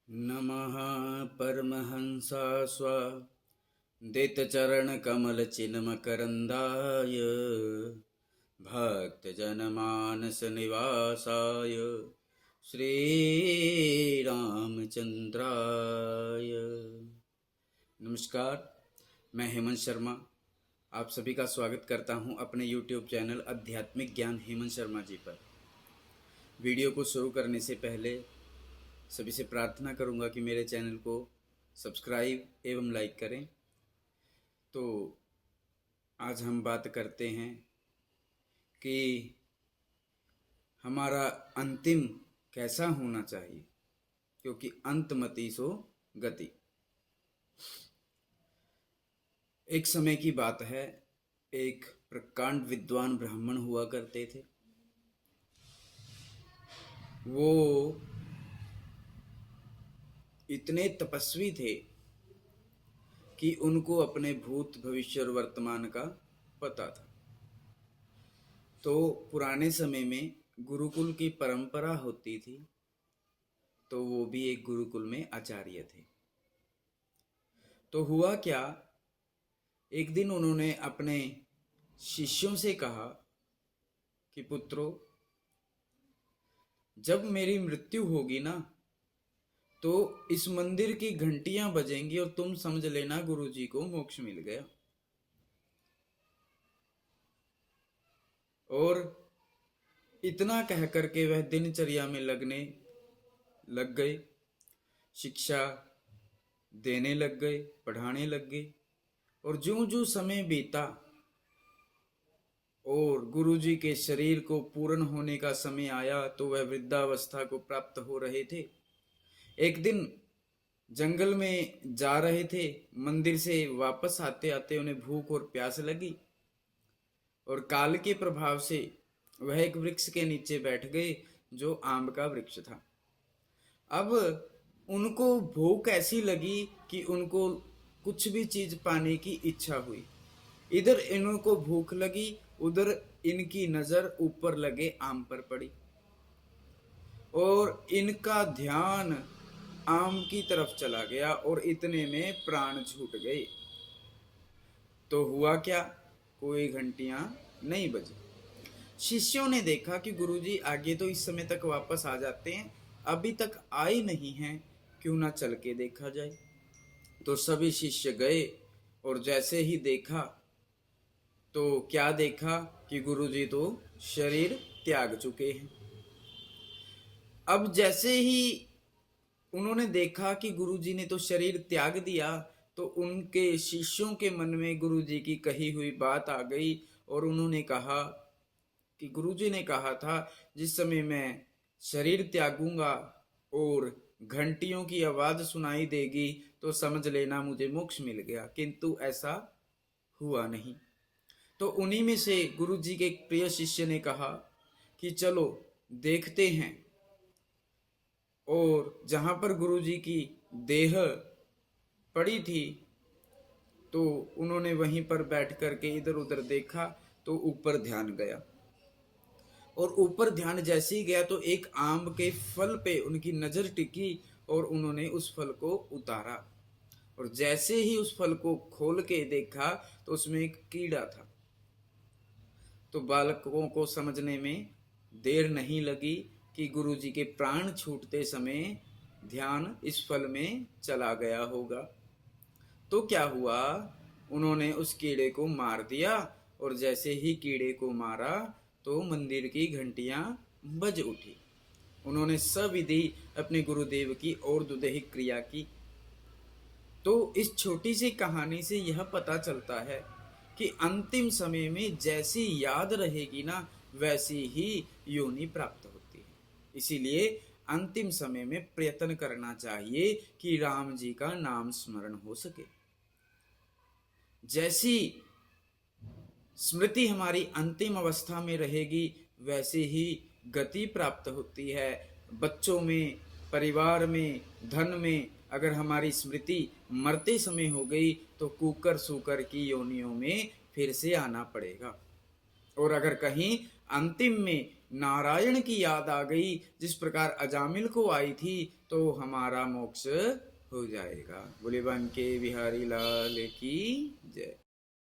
नमः परमहंसास्वदितचरणकमलचिन्मकरन्दाय भक्तजनमानसनिवासाय श्रीरामचन्द्राय। नमस्कार, मैं हेमंत शर्मा आप सभी का स्वागत करता हूं अपने YouTube चैनल आध्यात्मिक ज्ञान हेमंत शर्मा जी पर। वीडियो को शुरू करने से पहले सभी से प्रार्थना करूंगा कि मेरे चैनल को सब्सक्राइब एवं लाइक करें। तो आज हम बात करते हैं कि हमारा अंतिम कैसा होना चाहिए, क्योंकि अंतमति सो गति। एक समय की बात है, एक प्रकांड विद्वान ब्राह्मण हुआ करते थे। वो इतने तपस्वी थे कि उनको अपने भूत भविष्य और वर्तमान का पता था। तो पुराने समय में गुरुकुल की परंपरा होती थी, तो वो भी एक गुरुकुल में आचार्य थे। तो हुआ क्या, एक दिन उन्होंने अपने शिष्यों से कहा कि पुत्रों, जब मेरी मृत्यु होगी ना, तो इस मंदिर की घंटियां बजेंगी और तुम समझ लेना गुरुजी को मोक्ष मिल गया। और इतना कह करके वह दिनचर्या में लगने लग गए, शिक्षा देने लग गए, पढ़ाने लग गए। और ज्यों ज्यों समय बीता और गुरुजी के शरीर को पूर्ण होने का समय आया, तो वह वृद्धावस्था को प्राप्त हो रहे थे। एक दिन जंगल में जा रहे थे, मंदिर से वापस आते आते उन्हें भूख और प्यास लगी और काल के प्रभाव से वह एक वृक्ष के नीचे बैठ गए जो आम का वृक्ष था। अब उनको भूख ऐसी लगी कि उनको कुछ भी चीज पाने की इच्छा हुई। इधर इनको भूख लगी, उधर इनकी नजर ऊपर लगे आम पर पड़ी और इनका ध्यान आम की तरफ चला गया और इतने में प्राण छूट गए। तो हुआ क्या, कोई घंटियां नहीं बजी। शिष्यों ने देखा कि गुरुजी आगे तो इस समय तक वापस आ जाते हैं, अभी तक आए नहीं हैं, क्यों ना चल के देखा जाए। तो सभी शिष्य गए और जैसे ही देखा तो क्या देखा कि गुरुजी तो शरीर त्याग चुके हैं। अब जैसे ही उन्होंने देखा कि गुरुजी ने तो शरीर त्याग दिया, तो उनके शिष्यों के मन में गुरुजी की कही हुई बात आ गई और उन्होंने कहा कि गुरुजी ने कहा था, जिस समय मैं शरीर त्यागूंगा और घंटियों की आवाज सुनाई देगी तो समझ लेना मुझे मोक्ष मिल गया, किंतु ऐसा हुआ नहीं। तो उन्हीं में से गुरुजी के एक प्रिय शिष्य ने कहा कि चलो देखते हैं। और जहां पर गुरुजी की देह पड़ी थी, तो उन्होंने वहीं पर बैठ करके इधर उधर देखा, तो ऊपर ध्यान गया और ऊपर ध्यान जैसे ही गया तो एक आम के फल पे उनकी नजर टिकी और उन्होंने उस फल को उतारा। और जैसे ही उस फल को खोल के देखा तो उसमें एक कीड़ा था। तो बालकों को समझने में देर नहीं लगी कि गुरुजी के प्राण छूटते समय ध्यान इस फल में चला गया होगा। तो क्या हुआ, उन्होंने उस कीड़े को मार दिया और जैसे ही कीड़े को मारा तो मंदिर की घंटियां बज उठी। उन्होंने सविधि अपने गुरुदेव की और दुदेहिक क्रिया की। तो इस छोटी सी कहानी से यह पता चलता है कि अंतिम समय में जैसी याद रहेगी ना, वैसी ही योनि प्राप्त होती है। इसीलिए अंतिम समय में प्रयत्न करना चाहिए कि राम जी का नाम स्मरण हो सके। जैसी स्मृति हमारी अंतिम अवस्था में रहेगी, वैसे ही गति प्राप्त होती है। बच्चों में, परिवार में, धन में अगर हमारी स्मृति मरते समय हो गई तो कुकर सूकर की योनियों में फिर से आना पड़ेगा। और अगर कहीं अंतिम में नारायण की याद आ गई, जिस प्रकार अजामिल को आई थी, तो हमारा मोक्ष हो जाएगा। बोले बांके बिहारी लाल की जय।